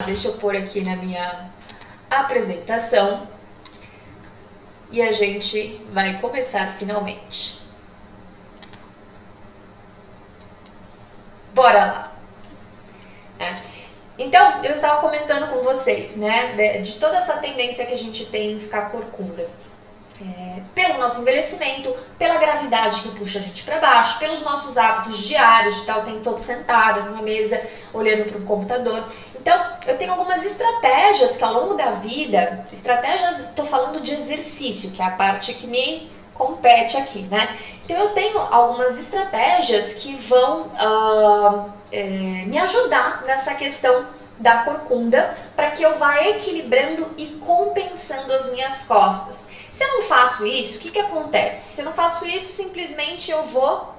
deixa eu pôr aqui na minha apresentação e a gente vai começar finalmente. Bora lá! Então, eu estava comentando com vocês, né, de toda essa tendência que a gente tem em ficar corcunda. Pelo nosso envelhecimento, pela gravidade que puxa a gente para baixo, pelos nossos hábitos diários, de estar o tempo todo sentado numa mesa, olhando para um computador. Então, eu tenho algumas estratégias que ao longo da vida, estou falando de exercício, que é a parte que me compete aqui, né? Então, eu tenho algumas estratégias que vão me ajudar nessa questão da corcunda, para que eu vá equilibrando e compensando as minhas costas. Se eu não faço isso, o que acontece? Se eu não faço isso, simplesmente eu vou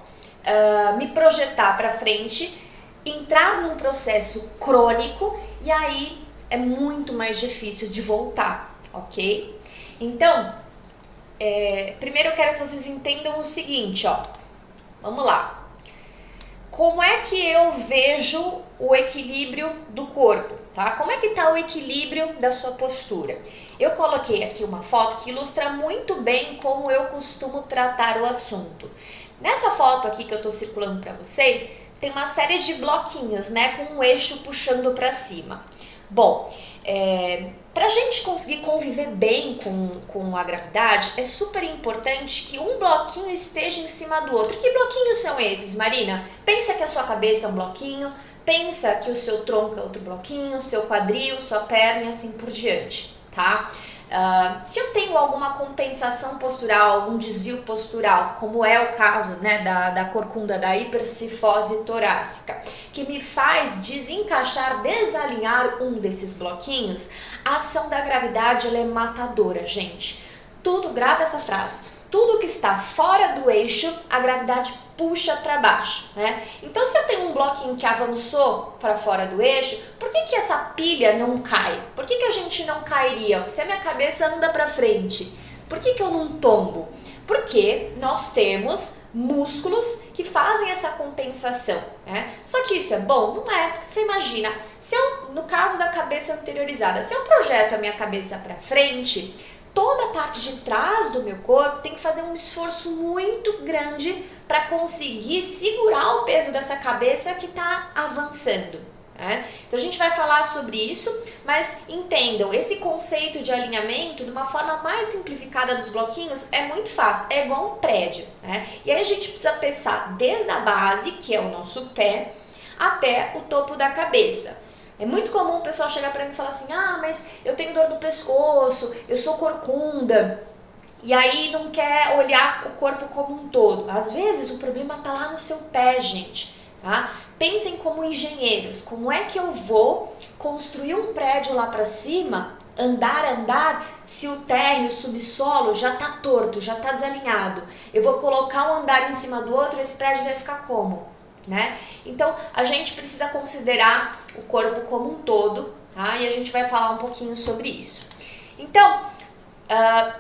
me projetar para frente, entrar num processo crônico e aí é muito mais difícil de voltar, ok? Então, primeiro eu quero que vocês entendam o seguinte, ó. Vamos lá. Como é que eu vejo o equilíbrio do corpo, tá? Como é que tá o equilíbrio da sua postura? Eu coloquei aqui uma foto que ilustra muito bem como eu costumo tratar o assunto. Nessa foto aqui que eu tô circulando para vocês, tem uma série de bloquinhos, né, com um eixo puxando para cima. Bom, para a gente conseguir conviver bem com a gravidade, é super importante que um bloquinho esteja em cima do outro. Que bloquinhos são esses, Marina? Pensa que a sua cabeça é um bloquinho, pensa que o seu tronco é outro bloquinho, seu quadril, sua perna e assim por diante, tá? Se eu tenho alguma compensação postural, algum desvio postural, como é o caso, né, da corcunda, da hipercifose torácica, que me faz desencaixar, desalinhar um desses bloquinhos, a ação da gravidade ela é matadora, gente. Grava essa frase, tudo que está fora do eixo, a gravidade puxa para baixo, né? Então, se eu tenho um bloquinho que avançou para fora do eixo, por que essa pilha não cai? Por que a gente não cairia? Se a minha cabeça anda para frente, por que eu não tombo? Porque nós temos músculos que fazem essa compensação, né? Só que isso é bom? Não é. Você imagina, se eu, no caso da cabeça anteriorizada, se eu projeto a minha cabeça para frente, toda a parte de trás do meu corpo tem que fazer um esforço muito grande para conseguir segurar o peso dessa cabeça que está avançando. Então a gente vai falar sobre isso, mas entendam, esse conceito de alinhamento, de uma forma mais simplificada dos bloquinhos, é muito fácil, é igual um prédio, né? E aí a gente precisa pensar desde a base, que é o nosso pé, até o topo da cabeça. É muito comum o pessoal chegar para mim e falar assim, mas eu tenho dor no pescoço, eu sou corcunda, e aí não quer olhar o corpo como um todo. Às vezes o problema está lá no seu pé, gente, tá? Pensem como engenheiros, como é que eu vou construir um prédio lá para cima, andar, se o térreo, o subsolo já está torto, já está desalinhado. Eu vou colocar um andar em cima do outro, esse prédio vai ficar como? Né? Então, a gente precisa considerar o corpo como um todo, tá? E a gente vai falar um pouquinho sobre isso. Então,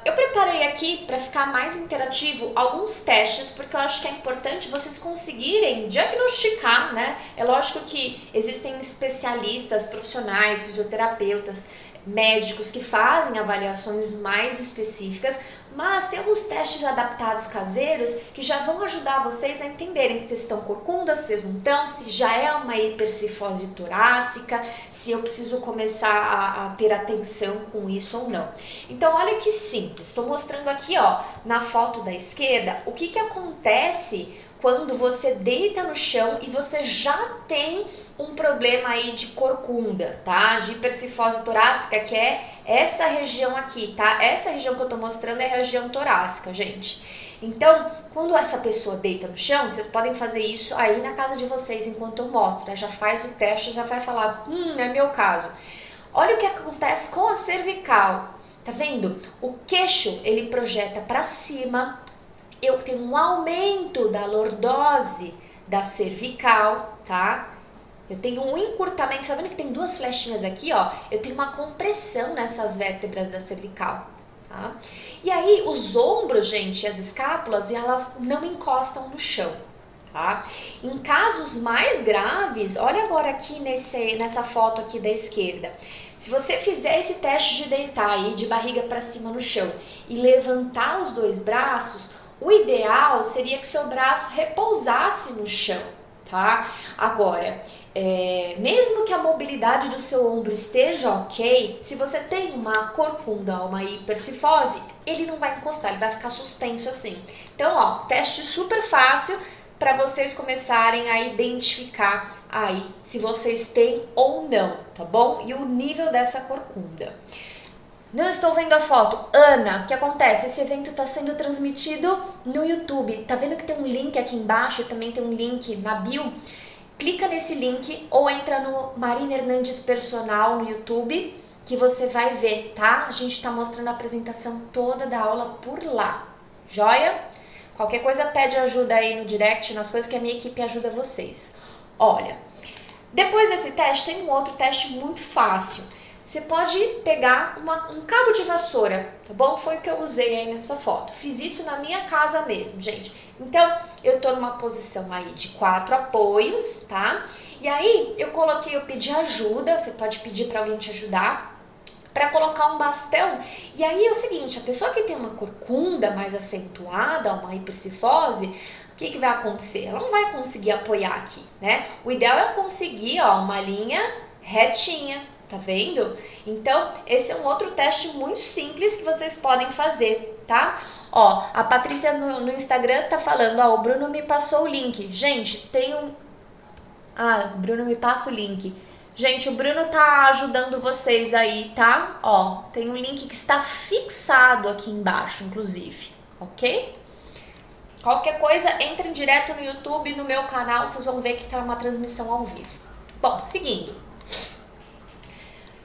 eu preparei aqui, para ficar mais interativo, alguns testes, porque eu acho que é importante vocês conseguirem diagnosticar, né? É lógico que existem especialistas, profissionais, fisioterapeutas, médicos que fazem avaliações mais específicas, mas tem alguns testes adaptados caseiros que já vão ajudar vocês a entenderem se vocês estão corcundas, se vocês não estão, se já é uma hipercifose torácica, se eu preciso começar a ter atenção com isso ou não. Então, olha que simples, estou mostrando aqui, ó, na foto da esquerda, o que acontece quando você deita no chão e você já tem um problema aí de corcunda, tá? De hipercifose torácica, que é essa região aqui, tá? Essa região que eu tô mostrando é a região torácica, gente. Então, quando essa pessoa deita no chão, vocês podem fazer isso aí na casa de vocês enquanto eu mostro. Já faz o teste, já vai falar, é meu caso. Olha o que acontece com a cervical. Tá vendo? O queixo, ele projeta para cima. Eu tenho um aumento da lordose da cervical, tá? Eu tenho um encurtamento, tá vendo que tem duas flechinhas aqui, ó? Eu tenho uma compressão nessas vértebras da cervical, tá? E aí, os ombros, gente, as escápulas, elas não encostam no chão, tá? Em casos mais graves, olha agora aqui nessa foto aqui da esquerda. Se você fizer esse teste de deitar aí de barriga para cima no chão e levantar os dois braços, o ideal seria que seu braço repousasse no chão, tá? Agora, mesmo que a mobilidade do seu ombro esteja ok, se você tem uma corcunda ou uma hipercifose, ele não vai encostar, ele vai ficar suspenso assim. Então, ó, teste super fácil para vocês começarem a identificar aí se vocês têm ou não, tá bom? E o nível dessa corcunda. Não estou vendo a foto. Ana, o que acontece? Esse evento está sendo transmitido no YouTube. Tá vendo que tem um link aqui embaixo? Também tem um link na bio. Clica nesse link ou entra no Marina Hernandes Personal no YouTube que você vai ver, tá? A gente está mostrando a apresentação toda da aula por lá. Joia? Qualquer coisa pede ajuda aí no direct, nas coisas que a minha equipe ajuda vocês. Olha, depois desse teste tem um outro teste muito fácil. Você pode pegar um cabo de vassoura, tá bom? Foi o que eu usei aí nessa foto. Fiz isso na minha casa mesmo, gente. Então, eu tô numa posição aí de 4 apoios, tá? E aí, eu pedi ajuda, você pode pedir para alguém te ajudar, para colocar um bastão. E aí é o seguinte, a pessoa que tem uma corcunda mais acentuada, uma hipercifose, o que vai acontecer? Ela não vai conseguir apoiar aqui, né? O ideal é conseguir, ó, uma linha retinha, tá vendo? Então, esse é um outro teste muito simples que vocês podem fazer, tá? Ó, a Patrícia no Instagram tá falando, ó, o Bruno me passou o link. Gente, tem um... Ah, Bruno me passa o link. Gente, o Bruno tá ajudando vocês aí, tá? Ó, tem um link que está fixado aqui embaixo, inclusive, ok? Qualquer coisa, entrem direto no YouTube, no meu canal, vocês vão ver que tá uma transmissão ao vivo. Bom, seguindo.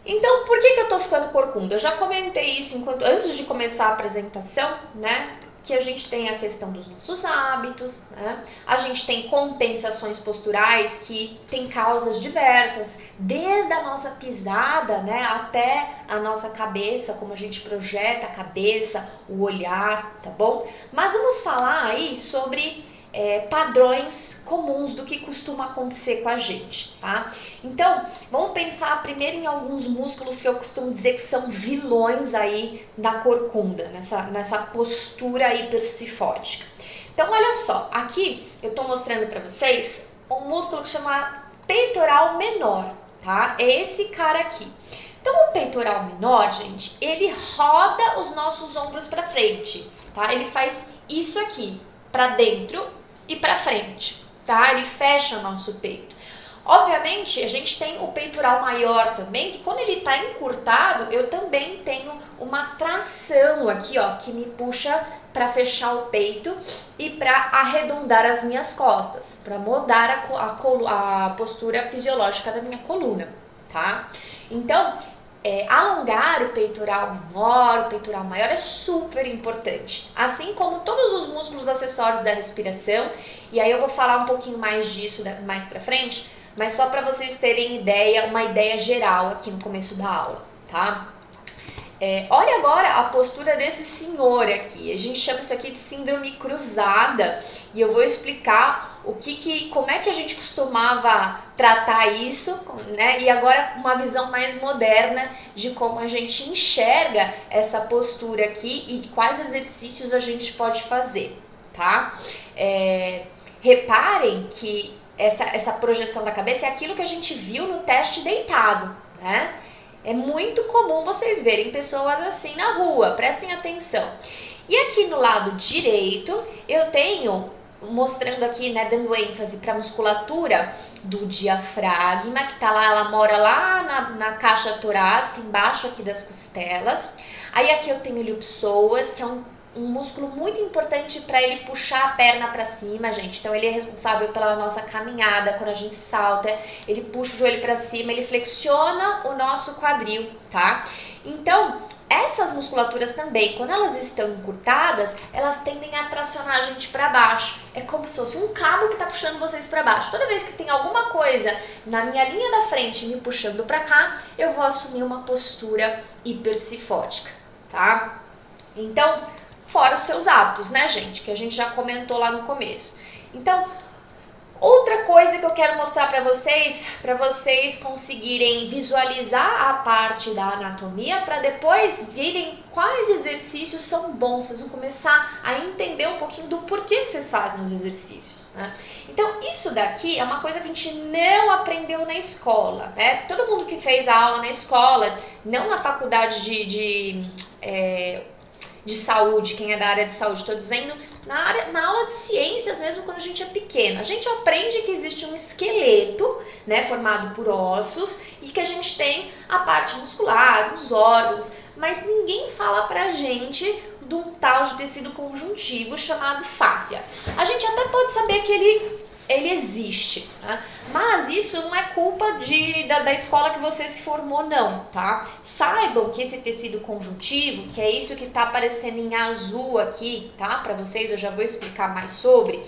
Então, por que eu tô ficando corcunda? Eu já comentei isso antes de começar a apresentação, né? Que a gente tem a questão dos nossos hábitos, né? A gente tem compensações posturais que tem causas diversas, desde a nossa pisada, né, até a nossa cabeça, como a gente projeta a cabeça, o olhar, tá bom? Mas vamos falar aí sobre padrões comuns do que costuma acontecer com a gente, tá? Então, vamos pensar primeiro em alguns músculos que eu costumo dizer que são vilões aí da corcunda, nessa postura hipercifótica. Então, olha só, aqui eu tô mostrando para vocês um músculo que chama peitoral menor, tá? É esse cara aqui. Então, o peitoral menor, gente, ele roda os nossos ombros para frente, tá? Ele faz isso aqui, para dentro e para frente, tá? Ele fecha o nosso peito. Obviamente, a gente tem o peitoral maior também, que quando ele tá encurtado, eu também tenho uma tração aqui, ó, que me puxa para fechar o peito e para arredondar as minhas costas, para mudar a postura fisiológica da minha coluna, tá? Então, alongar o peitoral menor, o peitoral maior é super importante, assim como todos os músculos acessórios da respiração, e aí eu vou falar um pouquinho mais disso mais pra frente, mas só para vocês terem uma ideia geral aqui no começo da aula, tá? Olha agora a postura desse senhor aqui, a gente chama isso aqui de síndrome cruzada, e eu vou explicar como é que a gente costumava tratar isso, né? E agora uma visão mais moderna de como a gente enxerga essa postura aqui e quais exercícios a gente pode fazer, tá? Reparem que essa projeção da cabeça é aquilo que a gente viu no teste deitado, né? É muito comum vocês verem pessoas assim na rua, prestem atenção. E aqui no lado direito, eu tenho, mostrando aqui, né, dando ênfase para a musculatura do diafragma, que tá lá, ela mora lá na caixa torácica, embaixo aqui das costelas. Aí aqui eu tenho o iliopsoas, que é um músculo muito importante para ele puxar a perna para cima, gente. Então ele é responsável pela nossa caminhada, quando a gente salta, ele puxa o joelho para cima, ele flexiona o nosso quadril, tá? Então, essas musculaturas também, quando elas estão encurtadas, elas tendem a tracionar a gente para baixo. É como se fosse um cabo que tá puxando vocês para baixo. Toda vez que tem alguma coisa na minha linha da frente me puxando para cá, eu vou assumir uma postura hipercifótica, tá? Então, fora os seus hábitos, né, gente? Que a gente já comentou lá no começo. Então, Outra coisa que eu quero mostrar para vocês conseguirem visualizar a parte da anatomia, para depois virem quais exercícios são bons. Vocês vão começar a entender um pouquinho do porquê que vocês fazem os exercícios, né? Então, isso daqui é uma coisa que a gente não aprendeu na escola, né? Todo mundo que fez a aula na escola, não na faculdade de saúde, quem é da área de saúde, estou dizendo na aula de ciências mesmo, quando a gente é pequeno. A gente aprende que existe um esqueleto, né, formado por ossos, e que a gente tem a parte muscular, os órgãos, mas ninguém fala pra gente de um tal de tecido conjuntivo chamado fáscia. A gente até pode saber que ele existe, tá? Mas isso não é culpa da escola que você se formou, não, tá? Saibam que esse tecido conjuntivo, que é isso que tá aparecendo em azul aqui, tá? Para vocês, eu já vou explicar mais sobre.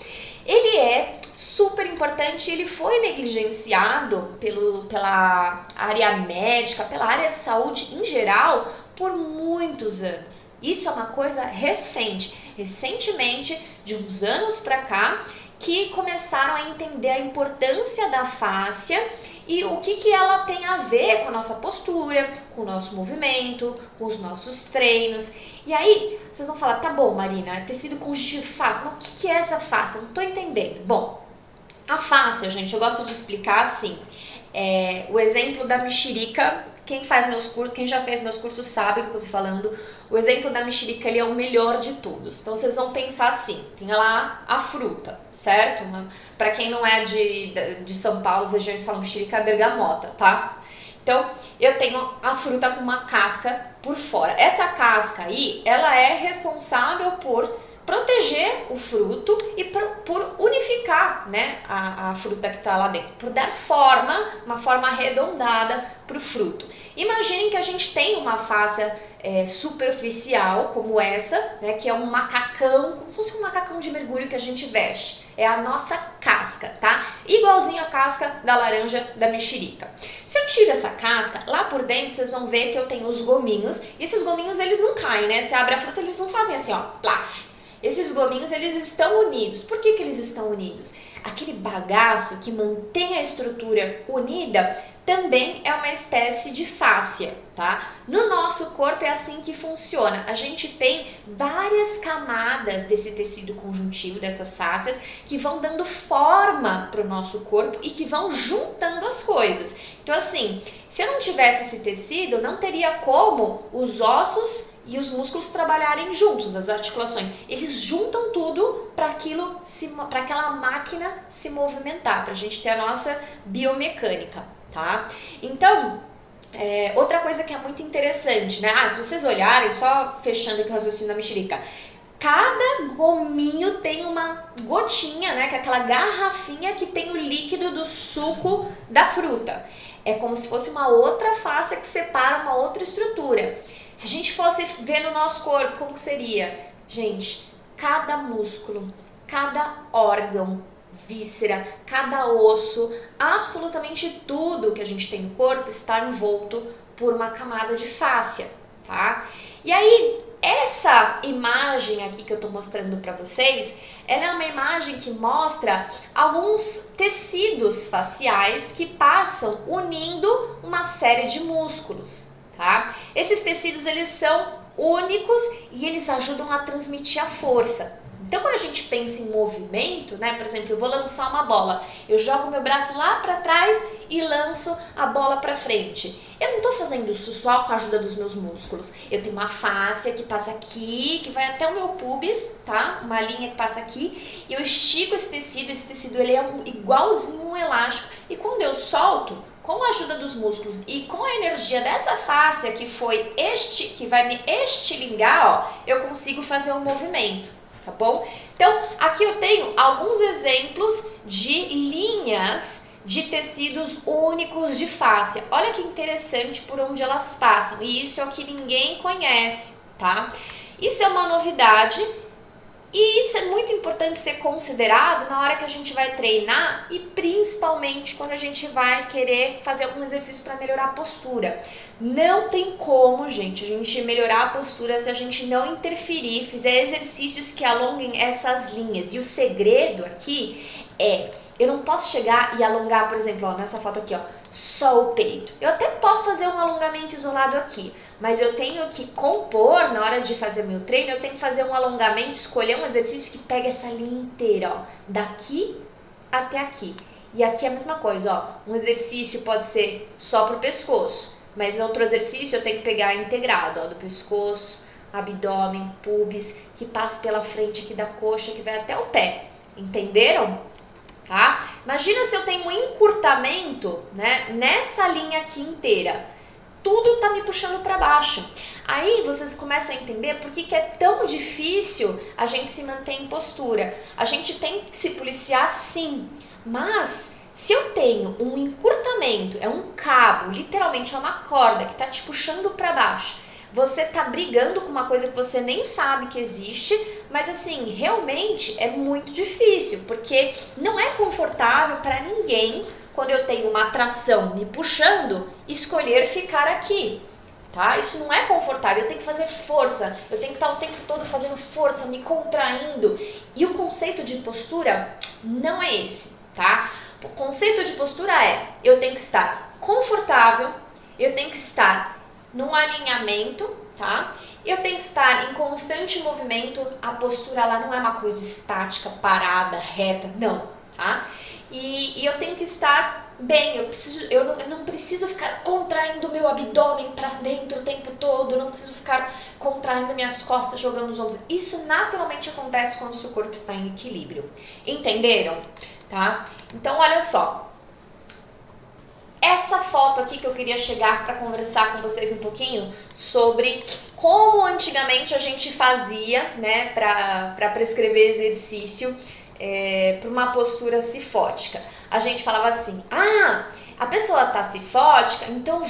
Ele é super importante, ele foi negligenciado pela área médica, pela área de saúde em geral, por muitos anos. Isso é uma coisa recente. Recentemente, de uns anos para cá, que começaram a entender a importância da fáscia e o que ela tem a ver com a nossa postura, com o nosso movimento, com os nossos treinos. E aí, vocês vão falar, tá bom, Marina, tecido conjuntivo fáscia, mas o que é essa fáscia? Não tô entendendo. Bom, a fáscia, gente, eu gosto de explicar assim, o exemplo da mexerica. Quem faz meus cursos, quem já fez meus cursos sabe do que eu tô falando. O exemplo da mexerica, ele é o melhor de todos. Então, vocês vão pensar assim, tem lá a fruta, certo? Para quem não é de São Paulo, as regiões falam mexerica, é bergamota, tá? Então, eu tenho a fruta com uma casca por fora. Essa casca aí, ela é responsável por proteger o fruto e por unificar, né, a fruta que está lá dentro, por dar uma forma arredondada para o fruto. Imaginem que a gente tem uma fáscia superficial como essa, né, que é um macacão, como se fosse um macacão de mergulho que a gente veste. É a nossa casca, tá? Igualzinho a casca da laranja da mexerica. Se eu tiro essa casca, lá por dentro vocês vão ver que eu tenho os gominhos, e esses gominhos eles não caem, né? Você abre a fruta, eles não fazem assim, ó, plaf. Esses gominhos, eles estão unidos. Por que eles estão unidos? Aquele bagaço que mantém a estrutura unida também é uma espécie de fáscia, tá? No nosso corpo é assim que funciona. A gente tem várias camadas desse tecido conjuntivo, dessas fáscias, que vão dando forma para o nosso corpo e que vão juntando as coisas. Então, assim, se eu não tivesse esse tecido, não teria como os ossos e os músculos trabalharem juntos, as articulações. Eles juntam tudo para aquela máquina se movimentar, para a gente ter a nossa biomecânica, tá? Então, outra coisa que é muito interessante, né? Se vocês olharem, só fechando aqui o raciocínio da mexerica, cada gominho tem uma gotinha, né? Que é aquela garrafinha que tem o líquido do suco da fruta. É como se fosse uma outra face que separa uma outra estrutura. Se a gente fosse ver no nosso corpo, como que seria? Gente, cada músculo, cada órgão, víscera, cada osso, absolutamente tudo que a gente tem no corpo está envolto por uma camada de fáscia, tá? E aí, essa imagem aqui que eu tô mostrando para vocês, ela é uma imagem que mostra alguns tecidos faciais que passam unindo uma série de músculos, tá? Esses tecidos, eles são únicos e eles ajudam a transmitir a força. Então, quando a gente pensa em movimento, né, por exemplo, eu vou lançar uma bola, eu jogo meu braço lá para trás e lanço a bola para frente. Eu não estou fazendo isso só com a ajuda dos meus músculos. Eu tenho uma fáscia que passa aqui, que vai até o meu pubis, tá? Uma linha que passa aqui, e eu estico esse tecido ele é igualzinho um elástico. E quando eu solto, com a ajuda dos músculos e com a energia dessa fáscia que vai me estilingar, ó, eu consigo fazer um movimento. Tá bom? Então, aqui eu tenho alguns exemplos de linhas de tecidos únicos de fáscia. Olha que interessante por onde elas passam. E isso é o que ninguém conhece, tá? Isso é uma novidade e isso é muito importante ser considerado na hora que a gente vai treinar e principalmente quando a gente vai querer fazer algum exercício para melhorar a postura. Não tem como, gente, a gente melhorar a postura se a gente não interferir, fizer exercícios que alonguem essas linhas. E o segredo aqui é Eu não posso chegar e alongar, por exemplo, ó, nessa foto aqui, ó, só o peito. Eu até posso fazer um alongamento isolado aqui, mas eu tenho que compor, na hora de fazer meu treino, eu tenho que fazer um alongamento, escolher um exercício que pega essa linha inteira, ó, daqui até aqui. E aqui é a mesma coisa, ó, um exercício pode ser só pro pescoço, mas em outro exercício eu tenho que pegar integrado, ó, do pescoço, abdômen, pubis, que passa pela frente aqui da coxa, que vai até o pé. Entenderam? Tá? Imagina se eu tenho um encurtamento, né, nessa linha aqui inteira. Tudo tá me puxando para baixo. Aí vocês começam a entender por que é tão difícil a gente se manter em postura. A gente tem que se policiar sim, mas se eu tenho um encurtamento, é um cabo, literalmente é uma corda que tá te puxando para baixo, você tá brigando com uma coisa que você nem sabe que existe, mas assim, realmente é muito difícil, porque não é confortável para ninguém, quando eu tenho uma atração me puxando, escolher ficar aqui, tá? Isso não é confortável, eu tenho que fazer força, eu tenho que estar o tempo todo fazendo força, me contraindo, e o conceito de postura não é esse, tá? O conceito de postura é, eu tenho que estar confortável, eu tenho que estar num alinhamento, tá? Eu tenho que estar em constante movimento, a postura lá não é uma coisa estática, parada, reta, não, tá? E eu tenho que estar bem, eu não preciso ficar contraindo meu abdômen para dentro o tempo todo, não preciso ficar contraindo minhas costas, jogando os ombros. Isso naturalmente acontece quando o seu corpo está em equilíbrio. Entenderam? Tá? Então, olha só. Essa foto aqui que eu queria chegar para conversar com vocês um pouquinho sobre como antigamente a gente fazia, né, para prescrever exercício para uma postura cifótica. A gente falava assim, a pessoa tá cifótica, então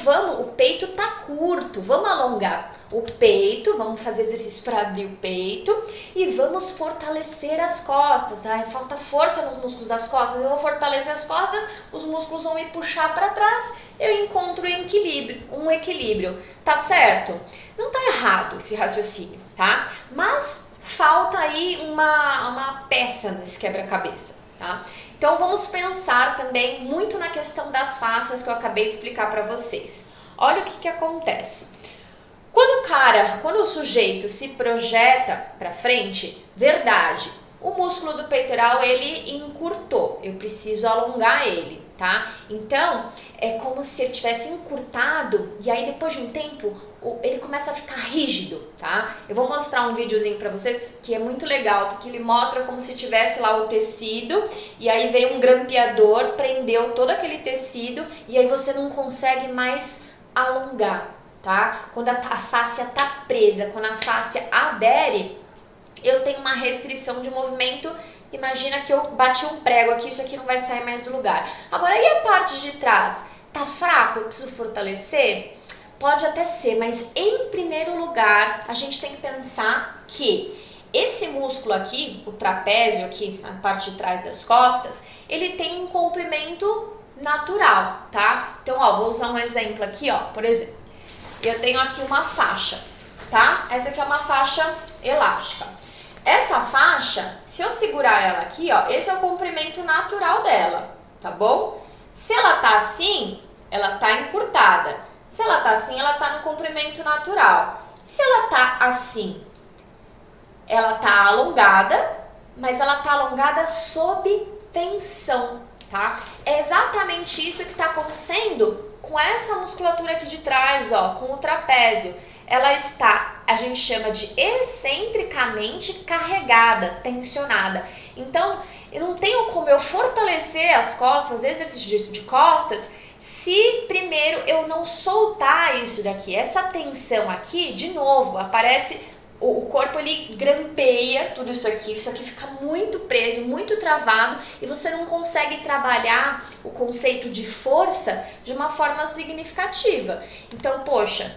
o peito tá curto, vamos alongar o peito, vamos fazer exercício para abrir o peito e vamos fortalecer as costas, tá? Falta força nos músculos das costas, eu vou fortalecer as costas, os músculos vão me puxar para trás, eu encontro um equilíbrio, tá certo? Não tá errado esse raciocínio, tá? Mas falta aí uma peça nesse quebra-cabeça, tá? Então vamos pensar também muito na questão das faces que eu acabei de explicar para vocês. Olha o que acontece. Quando o sujeito se projeta para frente, verdade, o músculo do peitoral ele encurtou, eu preciso alongar ele, tá? Então é como se ele tivesse encurtado e aí depois de um tempo ele começa a ficar rígido, tá? Eu vou mostrar um videozinho para vocês que é muito legal, porque ele mostra como se tivesse lá o tecido e aí veio um grampeador, prendeu todo aquele tecido e aí você não consegue mais alongar, tá? Quando a fáscia tá presa, quando a fáscia adere, eu tenho uma restrição de movimento. Imagina que eu bati um prego aqui, isso aqui não vai sair mais do lugar. Agora, e a parte de trás? Tá fraco? Eu preciso fortalecer? Pode até ser, mas em primeiro lugar, a gente tem que pensar que esse músculo aqui, o trapézio aqui, na parte de trás das costas, ele tem um comprimento natural, tá? Então, ó, vou usar um exemplo aqui, ó, por exemplo, eu tenho aqui uma faixa, tá? Essa aqui é uma faixa elástica. Essa faixa, se eu segurar ela aqui, ó, esse é o comprimento natural dela, tá bom? Se ela tá assim, ela tá encurtada. Se ela tá assim, ela tá no comprimento natural. Se ela tá assim, ela tá alongada, mas ela tá alongada sob tensão, tá? É exatamente isso que está acontecendo com essa musculatura aqui de trás, ó, com o trapézio. Ela está, a gente chama de excentricamente carregada, tensionada. Então, eu não tenho como eu fortalecer as costas, fazer exercício de costas, se primeiro eu não soltar isso daqui. Essa tensão aqui, de novo, aparece, o corpo ele grampeia tudo isso aqui fica muito preso, muito travado e você não consegue trabalhar o conceito de força de uma forma significativa. Então, poxa,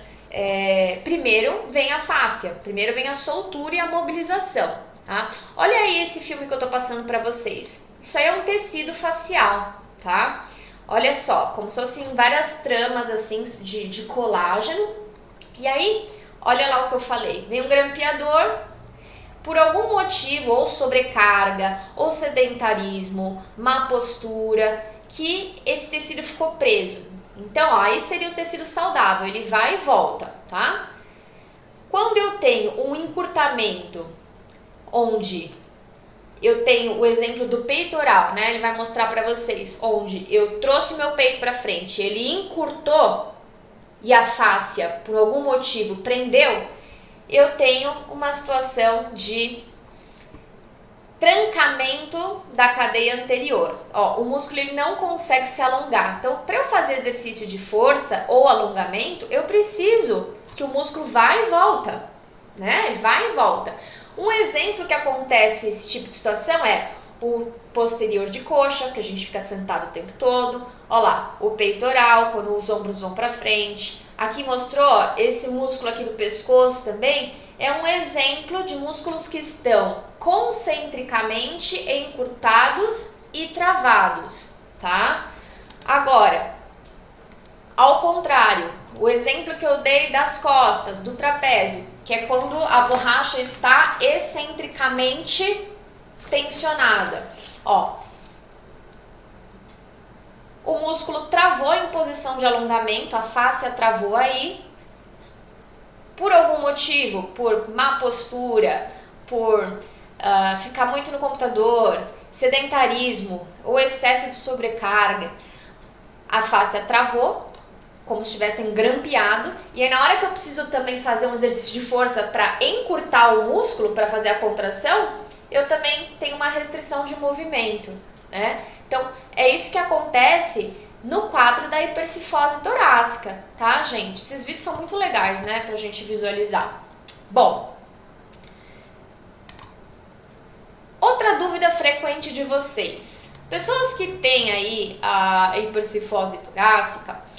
primeiro vem a fáscia, primeiro vem a soltura e a mobilização, tá? Olha aí esse filme que eu tô passando para vocês. Isso aí é um tecido facial, tá? Olha só, como se fossem várias tramas assim de colágeno. E aí, olha lá o que eu falei. Vem um grampeador, por algum motivo, ou sobrecarga, ou sedentarismo, má postura, que esse tecido ficou preso. Então, ó, aí seria o tecido saudável, ele vai e volta, tá? Quando eu tenho um encurtamento, onde eu tenho o exemplo do peitoral, né? Ele vai mostrar para vocês, onde eu trouxe meu peito para frente, ele encurtou e a fáscia, por algum motivo, prendeu, eu tenho uma situação de trancamento da cadeia anterior. Ó, o músculo ele não consegue se alongar. Então, para eu fazer exercício de força ou alongamento, eu preciso que o músculo vá e volta, né? Vai e volta. Um exemplo que acontece esse tipo de situação é o posterior de coxa, que a gente fica sentado o tempo todo. Ó lá, o peitoral, quando os ombros vão para frente. Aqui mostrou, ó, esse músculo aqui do pescoço também é um exemplo de músculos que estão concentricamente encurtados e travados, tá? Agora, ao contrário, o exemplo que eu dei das costas, do trapézio, que é quando a borracha está excentricamente tensionada. Ó, o músculo travou em posição de alongamento, a fáscia travou aí, por algum motivo, por má postura, por ficar muito no computador, sedentarismo ou excesso de sobrecarga, a fáscia travou, como se tivesse engrampeado, e aí na hora que eu preciso também fazer um exercício de força para encurtar o músculo, para fazer a contração, eu também tenho uma restrição de movimento, né? Então, é isso que acontece no quadro da hipercifose torácica, tá, gente? Esses vídeos são muito legais, né, pra gente visualizar. Bom, outra dúvida frequente de vocês. Pessoas que têm aí a hipercifose torácica,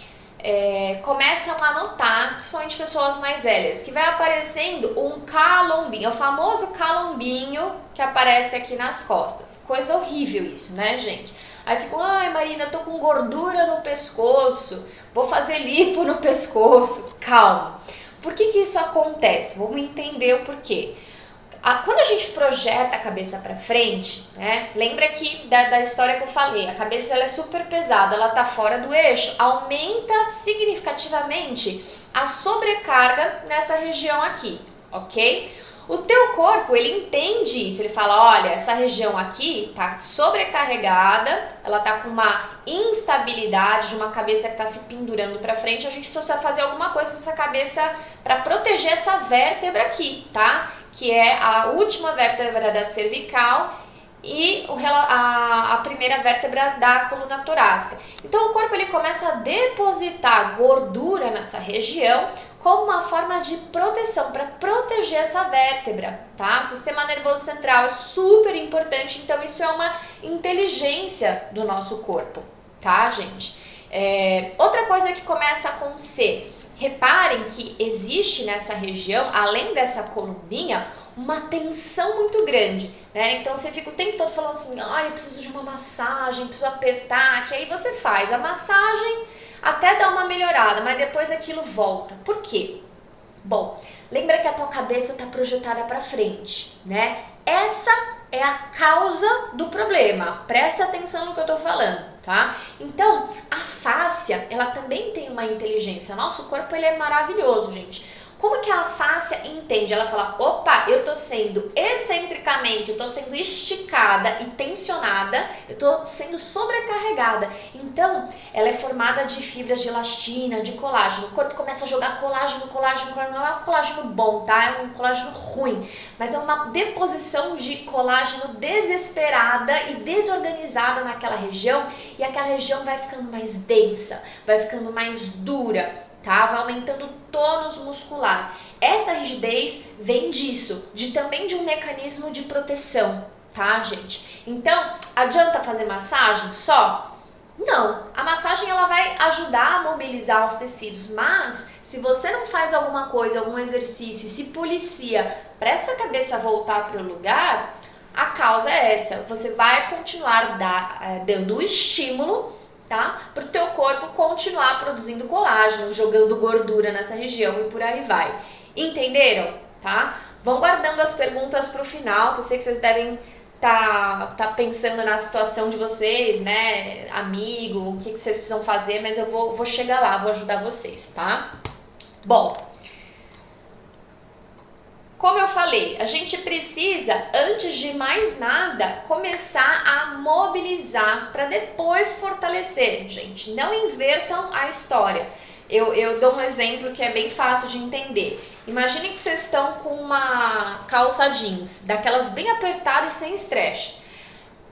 começam a notar, principalmente pessoas mais velhas, que vai aparecendo um calombinho, o famoso calombinho que aparece aqui nas costas. Coisa horrível isso, né, gente? Aí ficam, ai Marina, eu tô com gordura no pescoço, vou fazer lipo no pescoço. Calma. Por que isso acontece? Vamos entender o porquê. Quando a gente projeta a cabeça para frente, né, lembra que da história que eu falei, a cabeça ela é super pesada, ela tá fora do eixo, aumenta significativamente a sobrecarga nessa região aqui, ok? O teu corpo, ele entende isso, ele fala, olha, essa região aqui tá sobrecarregada, ela tá com uma instabilidade de uma cabeça que tá se pendurando para frente, a gente precisa fazer alguma coisa com essa cabeça para proteger essa vértebra aqui, tá? Que é a última vértebra da cervical e a primeira vértebra da coluna torácica. Então o corpo ele começa a depositar gordura nessa região como uma forma de proteção, para proteger essa vértebra, tá? O sistema nervoso central é super importante, então isso é uma inteligência do nosso corpo, tá, gente? Outra coisa que começa a acontecer, reparem que existe nessa região, além dessa columbinha, uma tensão muito grande, né? Então você fica o tempo todo falando assim, eu preciso de uma massagem, preciso apertar, que aí você faz a massagem, até dá uma melhorada, mas depois aquilo volta. Por quê? Bom, lembra que a tua cabeça está projetada para frente, né? Essa é a causa do problema. Presta atenção no que eu tô falando, tá? Então, a fáscia, ela também tem uma inteligência. Nosso corpo, ele é maravilhoso, gente. Como que a fáscia entende? Ela fala, opa, eu tô sendo excentricamente, eu tô sendo esticada e tensionada, eu tô sendo sobrecarregada. Então, ela é formada de fibras de elastina, de colágeno. O corpo começa a jogar colágeno, não é um colágeno bom, tá? É um colágeno ruim, mas é uma deposição de colágeno desesperada e desorganizada naquela região, e aquela região vai ficando mais densa, vai ficando mais dura, tá? Vai aumentando o tônus muscular. Essa rigidez vem disso, também de um mecanismo de proteção, tá, gente? Então, adianta fazer massagem só? Não, a massagem ela vai ajudar a mobilizar os tecidos, mas se você não faz alguma coisa, algum exercício e se policia para essa cabeça voltar para o lugar, a causa é essa, você vai continuar dando o estímulo, tá? Para o teu corpo continuar produzindo colágeno, jogando gordura nessa região e por aí vai. Entenderam? tá? Vão guardando as perguntas para o final, que eu sei que vocês devem tá pensando na situação de vocês, né? Amigo, o que vocês precisam fazer, mas eu vou chegar lá, vou ajudar vocês, tá? Bom, como eu falei, a gente precisa, antes de mais nada, começar a mobilizar para depois fortalecer, gente. Não invertam a história. Eu dou um exemplo que é bem fácil de entender. Imaginem que vocês estão com uma calça jeans, daquelas bem apertadas e sem stretch.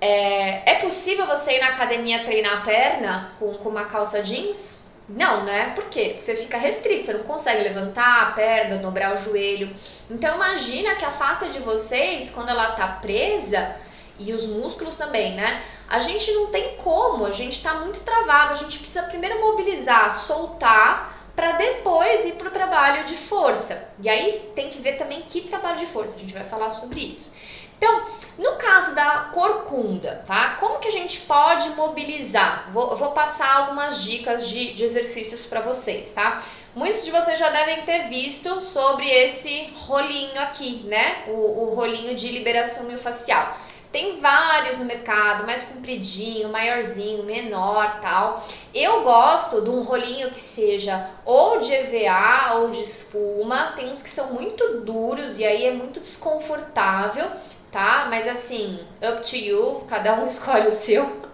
É possível você ir na academia treinar a perna com uma calça jeans? Não, né? Por quê? Porque você fica restrito, você não consegue levantar a perna, dobrar o joelho. Então imagina que a face de vocês, quando ela tá presa, e os músculos também, né? A gente não tem como, a gente tá muito travado, a gente precisa primeiro mobilizar, soltar, para depois ir pro trabalho de força. E aí tem que ver também que trabalho de força, a gente vai falar sobre isso. Então, no caso da corcunda, tá? Como que a gente pode mobilizar? Vou passar algumas dicas de exercícios para vocês, tá? Muitos de vocês já devem ter visto sobre esse rolinho aqui, né? O rolinho de liberação miofascial. Tem vários no mercado, mais compridinho, maiorzinho, menor, tal. Eu gosto de um rolinho que seja ou de EVA ou de espuma. Tem uns que são muito duros e aí é muito desconfortável, tá? Mas assim, up to you, cada um escolhe o seu.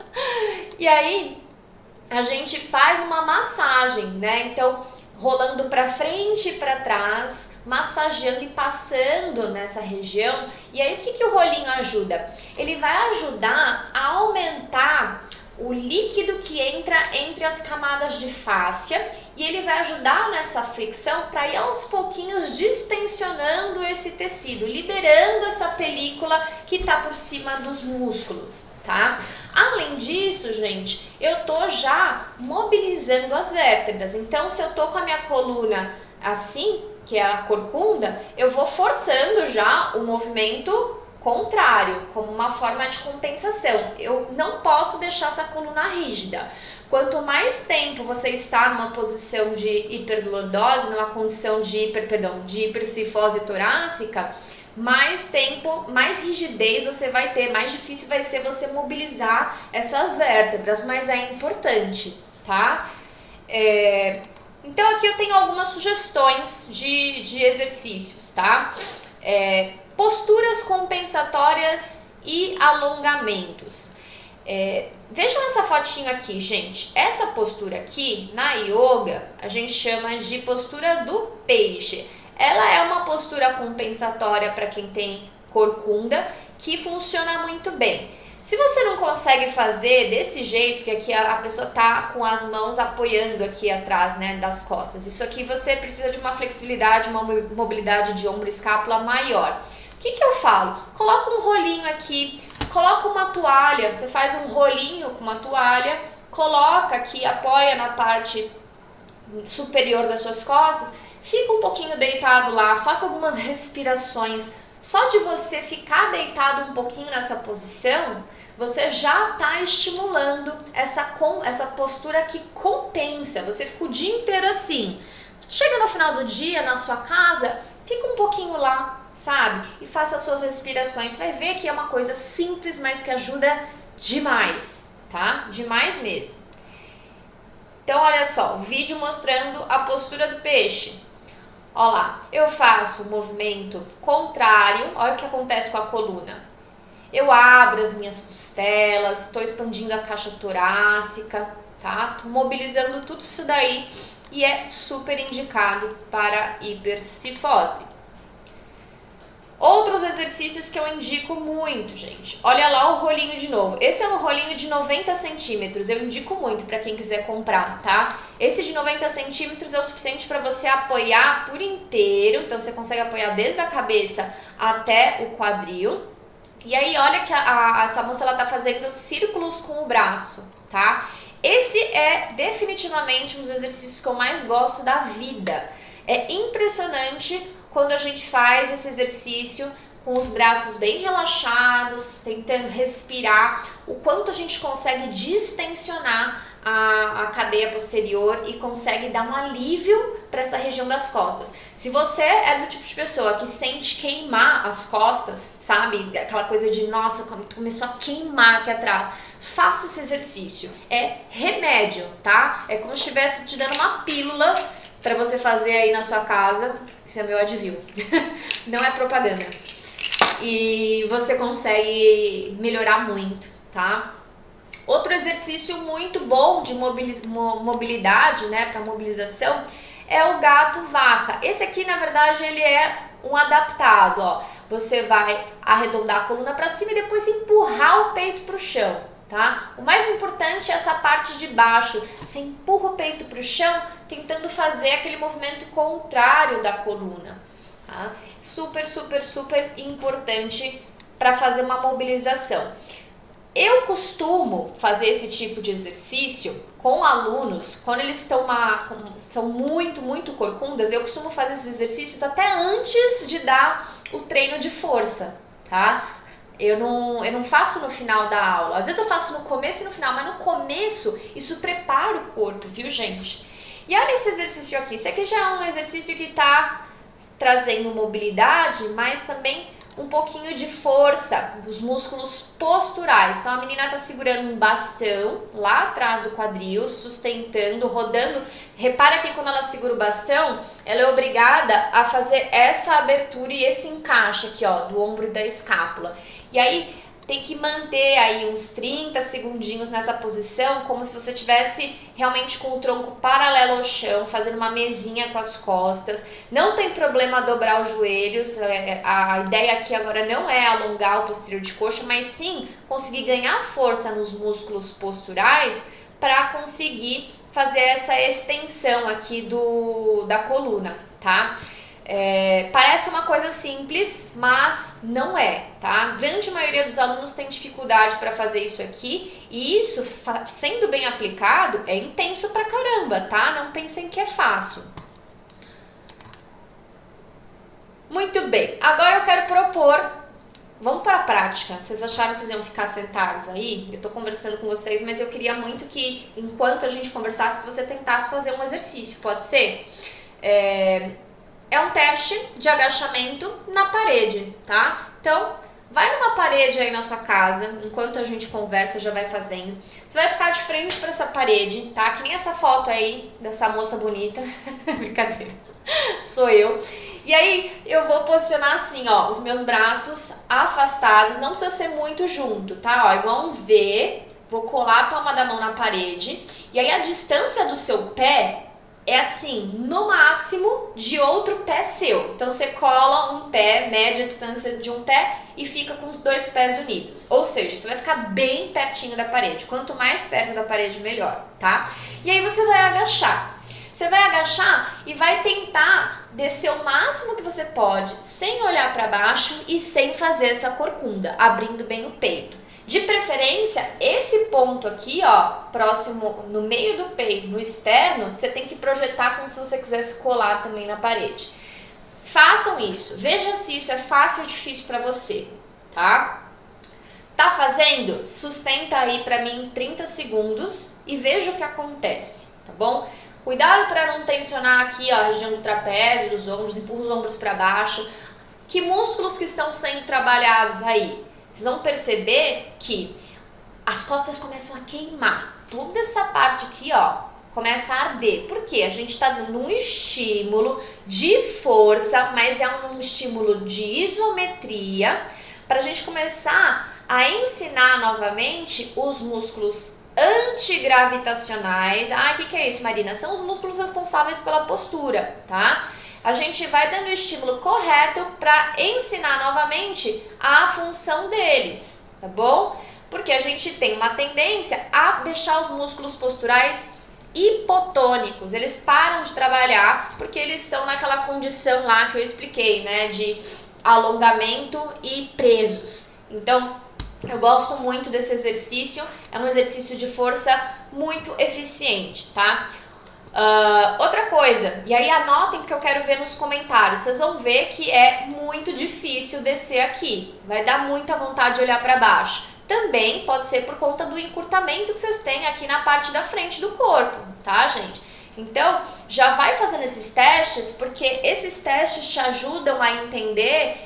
E aí a gente faz uma massagem, né? Então, rolando para frente e para trás, massageando e passando nessa região. E aí o que o rolinho ajuda? Ele vai ajudar a aumentar o líquido que entra entre as camadas de fáscia e ele vai ajudar nessa fricção para ir aos pouquinhos distensionando esse tecido, liberando essa película que está por cima dos músculos, tá? Além disso, gente, eu tô já mobilizando as vértebras. Então, se eu tô com a minha coluna assim, que é a corcunda, eu vou forçando já o movimento contrário, como uma forma de compensação. Eu não posso deixar essa coluna rígida. Quanto mais tempo você está numa posição de hiperdolordose, numa condição de hipercifose torácica, mais tempo, mais rigidez você vai ter, mais difícil vai ser você mobilizar essas vértebras, mas é importante, tá? Então aqui eu tenho algumas sugestões de exercícios, tá? Posturas compensatórias e alongamentos. Vejam essa fotinho aqui, gente. Essa postura aqui, na yoga, a gente chama de postura do peixe. Ela é uma postura compensatória para quem tem corcunda, que funciona muito bem. Se você não consegue fazer desse jeito, que aqui a pessoa tá com as mãos apoiando aqui atrás, né, das costas. Isso aqui você precisa de uma flexibilidade, uma mobilidade de ombro e escápula maior. O que eu falo? Coloca um rolinho aqui, coloca uma toalha, você faz um rolinho com uma toalha, coloca aqui, apoia na parte superior das suas costas, fica um pouquinho deitado lá, faça algumas respirações. Só de você ficar deitado um pouquinho nessa posição, você já está estimulando essa postura que compensa. Você fica o dia inteiro assim. Chega no final do dia, na sua casa, fica um pouquinho lá, sabe? E faça as suas respirações. Vai ver que é uma coisa simples, mas que ajuda demais, tá? Demais mesmo. Então, olha só, o vídeo mostrando a postura do peixe. Olha lá, eu faço o movimento contrário, olha o que acontece com a coluna. Eu abro as minhas costelas, estou expandindo a caixa torácica, tá? Tô mobilizando tudo isso daí e é super indicado para hipercifose. Outros exercícios que eu indico muito, gente. Olha lá o rolinho de novo. Esse é um rolinho de 90 centímetros. Eu indico muito para quem quiser comprar, tá? Esse de 90 centímetros é o suficiente para você apoiar por inteiro. Então, você consegue apoiar desde a cabeça até o quadril. E aí, olha que essa moça, ela tá fazendo círculos com o braço, tá? Esse é definitivamente um dos exercícios que eu mais gosto da vida. É impressionante quando a gente faz esse exercício com os braços bem relaxados, tentando respirar, o quanto a gente consegue distensionar a cadeia posterior e consegue dar um alívio para essa região das costas. Se você é do tipo de pessoa que sente queimar as costas, sabe? Aquela coisa de, nossa, começou a queimar aqui atrás. Faça esse exercício. É remédio, tá? É como se estivesse te dando uma pílula para você fazer aí na sua casa. Esse é meu advil. Não é propaganda. E você consegue melhorar muito, tá? Outro exercício muito bom de mobilidade, né, para mobilização, é o gato-vaca. Esse aqui, na verdade, ele é um adaptado, ó. Você vai arredondar a coluna para cima e depois empurrar o peito para o chão, tá? O mais importante é essa parte de baixo. Você empurra o peito para o chão, tentando fazer aquele movimento contrário da coluna, tá? Super, super, super importante para fazer uma mobilização. Eu costumo fazer esse tipo de exercício com alunos, quando eles são muito corcundas, eu costumo fazer esses exercícios até antes de dar o treino de força, tá? Eu não faço no final da aula, às vezes eu faço no começo e no final, mas no começo isso prepara o corpo, viu, gente? E olha esse exercício aqui, esse aqui já é um exercício que tá trazendo mobilidade, mas também um pouquinho de força dos músculos posturais. Então a menina tá segurando um bastão lá atrás do quadril, sustentando, rodando. Repara que quando ela segura o bastão, ela é obrigada a fazer essa abertura e esse encaixe aqui, ó, do ombro e da escápula. E aí tem que manter aí uns 30 segundinhos nessa posição, como se você tivesse realmente com o tronco paralelo ao chão, fazendo uma mesinha com as costas. Não tem problema dobrar os joelhos, a ideia aqui agora não é alongar o posterior de coxa, mas sim conseguir ganhar força nos músculos posturais para conseguir fazer essa extensão aqui da coluna, tá? Parece uma coisa simples, mas não é, tá? A grande maioria dos alunos tem dificuldade para fazer isso aqui, e isso, sendo bem aplicado, é intenso pra caramba, tá? Não pensem que é fácil. Muito bem, agora eu quero propor, vamos para a prática. Vocês acharam que vocês iam ficar sentados aí? Eu tô conversando com vocês, mas eu queria muito que, enquanto a gente conversasse, você tentasse fazer um exercício, pode ser? É um teste de agachamento na parede, tá? Então, vai numa parede aí na sua casa, enquanto a gente conversa, já vai fazendo. Você vai ficar de frente para essa parede, tá? Que nem essa foto aí dessa moça bonita. Brincadeira. Sou eu. E aí, eu vou posicionar assim, ó, os meus braços afastados, não precisa ser muito junto, tá? Ó, igual um V, vou colar a palma da mão na parede. E aí, a distância do seu pé é assim, no máximo de outro pé seu. Então você cola um pé, mede a distância de um pé e fica com os dois pés unidos. Ou seja, você vai ficar bem pertinho da parede. Quanto mais perto da parede, melhor, tá? E aí você vai agachar. Você vai agachar e vai tentar descer o máximo que você pode, sem olhar para baixo e sem fazer essa corcunda, abrindo bem o peito. De preferência, esse ponto aqui, ó, próximo, no meio do peito, no externo, você tem que projetar como se você quisesse colar também na parede. Façam isso, veja se isso é fácil ou difícil para você, tá? Tá fazendo? Sustenta aí para mim 30 segundos e veja o que acontece, tá bom? Cuidado para não tensionar aqui, ó, a região do trapézio, dos ombros, empurra os ombros para baixo. Que músculos que estão sendo trabalhados aí? Vocês vão perceber que as costas começam a queimar. Toda essa parte aqui, ó, começa a arder. Por quê? A gente está dando um estímulo de força, mas é um estímulo de isometria, para a gente começar a ensinar novamente os músculos antigravitacionais. Ah, o que é isso, Marina? São os músculos responsáveis pela postura, tá? A gente vai dando o estímulo correto para ensinar novamente a função deles, tá bom? Porque a gente tem uma tendência a deixar os músculos posturais hipotônicos. Eles param de trabalhar porque eles estão naquela condição lá que eu expliquei, né? De alongamento e presos. Então, eu gosto muito desse exercício. É um exercício de força muito eficiente, tá? Outra coisa, e aí anotem porque eu quero ver nos comentários, vocês vão ver que é muito difícil descer aqui, vai dar muita vontade de olhar para baixo. Também pode ser por conta do encurtamento que vocês têm aqui na parte da frente do corpo, tá, gente? Então, já vai fazendo esses testes, porque esses testes te ajudam a entender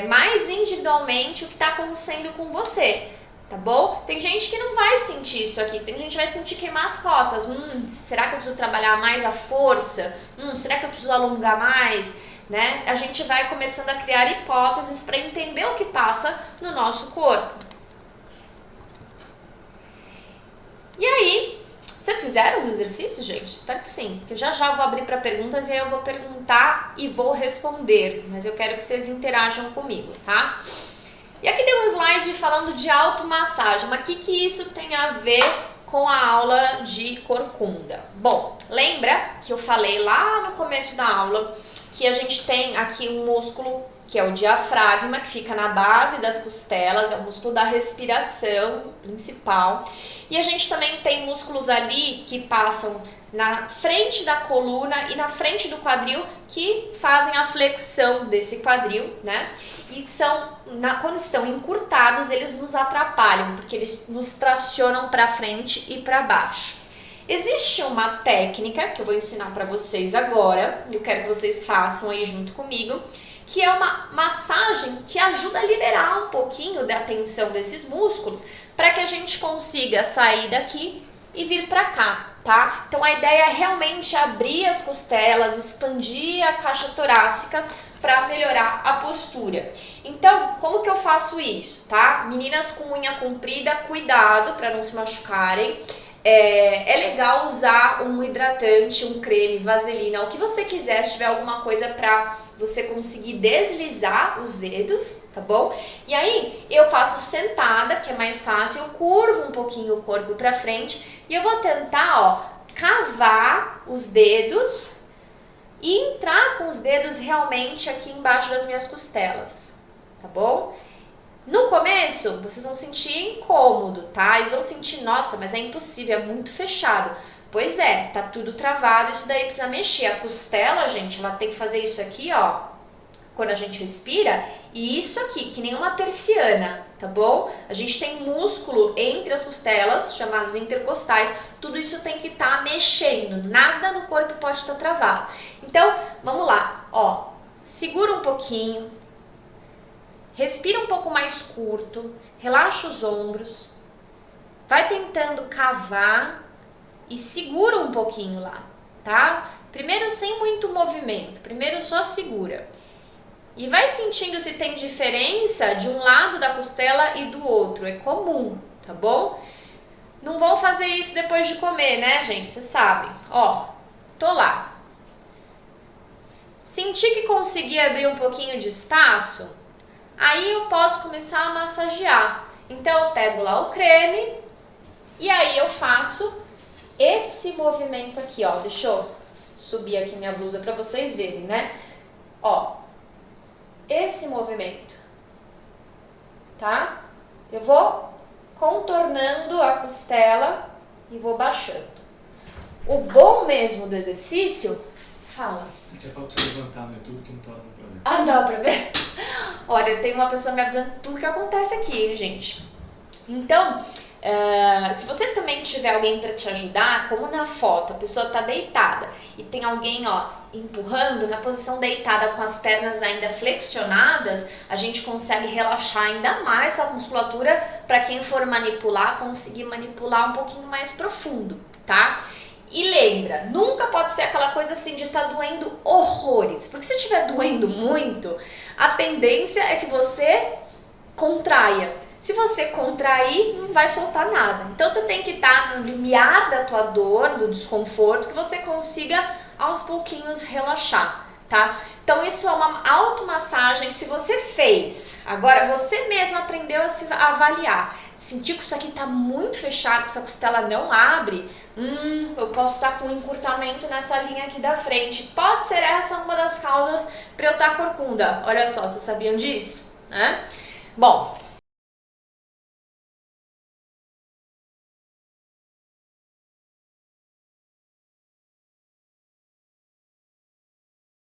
mais individualmente o que está acontecendo com você, tá bom? Tem gente que não vai sentir isso aqui, tem gente que vai sentir queimar as costas. Será que eu preciso trabalhar mais a força? Será que eu preciso alongar mais? Né? A gente vai começando a criar hipóteses para entender o que passa no nosso corpo. E aí, vocês fizeram os exercícios, gente? Espero que sim, porque já já eu vou abrir para perguntas e aí eu vou perguntar e vou responder, mas eu quero que vocês interajam comigo, tá? E aqui tem um slide falando de automassagem, mas o que isso tem a ver com a aula de corcunda? Bom, lembra que eu falei lá no começo da aula que a gente tem aqui um músculo que é o diafragma, que fica na base das costelas, é o músculo da respiração principal. E a gente também tem músculos ali que passam na frente da coluna e na frente do quadril, que fazem a flexão desse quadril, né? E quando estão encurtados, eles nos atrapalham, porque eles nos tracionam para frente e para baixo. Existe uma técnica que eu vou ensinar para vocês agora, e eu quero que vocês façam aí junto comigo, que é uma massagem que ajuda a liberar um pouquinho da tensão desses músculos, para que a gente consiga sair daqui e vir para cá, tá? Então a ideia é realmente abrir as costelas, expandir a caixa torácica para melhorar a postura. Então, como que eu faço isso, tá? Meninas com unha comprida, cuidado para não se machucarem. É legal usar um hidratante, um creme, vaselina, o que você quiser, se tiver alguma coisa para você conseguir deslizar os dedos, tá bom? E aí eu faço sentada, que é mais fácil, eu curvo um pouquinho o corpo para frente e eu vou tentar, ó, cavar os dedos e entrar com os dedos realmente aqui embaixo das minhas costelas, tá bom? No começo, vocês vão sentir incômodo, tá? Eles vão sentir, nossa, mas é impossível, é muito fechado. Pois é, tá tudo travado, isso daí precisa mexer. A costela, gente, ela tem que fazer isso aqui, ó, quando a gente respira, e isso aqui, que nem uma persiana, tá bom? A gente tem músculo entre as costelas, chamados intercostais, tudo isso tem que estar mexendo, nada no corpo pode estar travado. Então, vamos lá, ó, segura um pouquinho, respira um pouco mais curto, relaxa os ombros, vai tentando cavar e segura um pouquinho lá, tá? Primeiro sem muito movimento, primeiro só segura. E vai sentindo se tem diferença de um lado da costela e do outro, é comum, tá bom? Não vão fazer isso depois de comer, né, gente? Vocês sabem. Ó, tô lá. Senti que consegui abrir um pouquinho de espaço, aí eu posso começar a massagear. Então eu pego lá o creme e aí eu faço esse movimento aqui, ó. Deixa eu subir aqui minha blusa para vocês verem, né? Ó, esse movimento, tá? Eu vou contornando a costela e vou baixando. O bom mesmo do exercício, fala. A gente vai falar pra você levantar no YouTube que não tá dando pra ver. Ah, dá pra ver? Olha, tem uma pessoa me avisando tudo que acontece aqui, hein, gente? Então, se você também tiver alguém para te ajudar, como na foto, a pessoa tá deitada e tem alguém, ó, empurrando na posição deitada com as pernas ainda flexionadas, a gente consegue relaxar ainda mais essa musculatura para quem for manipular, conseguir manipular um pouquinho mais profundo, tá? E lembra, nunca pode ser aquela coisa assim de estar doendo horrores, porque se estiver doendo muito, a tendência é que você contraia. Se você contrair, não vai soltar nada. Então você tem que estar no limiar da tua dor, do desconforto, que você consiga aos pouquinhos relaxar, tá? Então isso é uma automassagem. Se você fez, agora você mesmo aprendeu a se avaliar, sentir que isso aqui tá muito fechado, que essa costela não abre, eu posso estar com um encurtamento nessa linha aqui da frente. Pode ser essa uma das causas para eu estar corcunda. Olha só, vocês sabiam disso, né? Bom,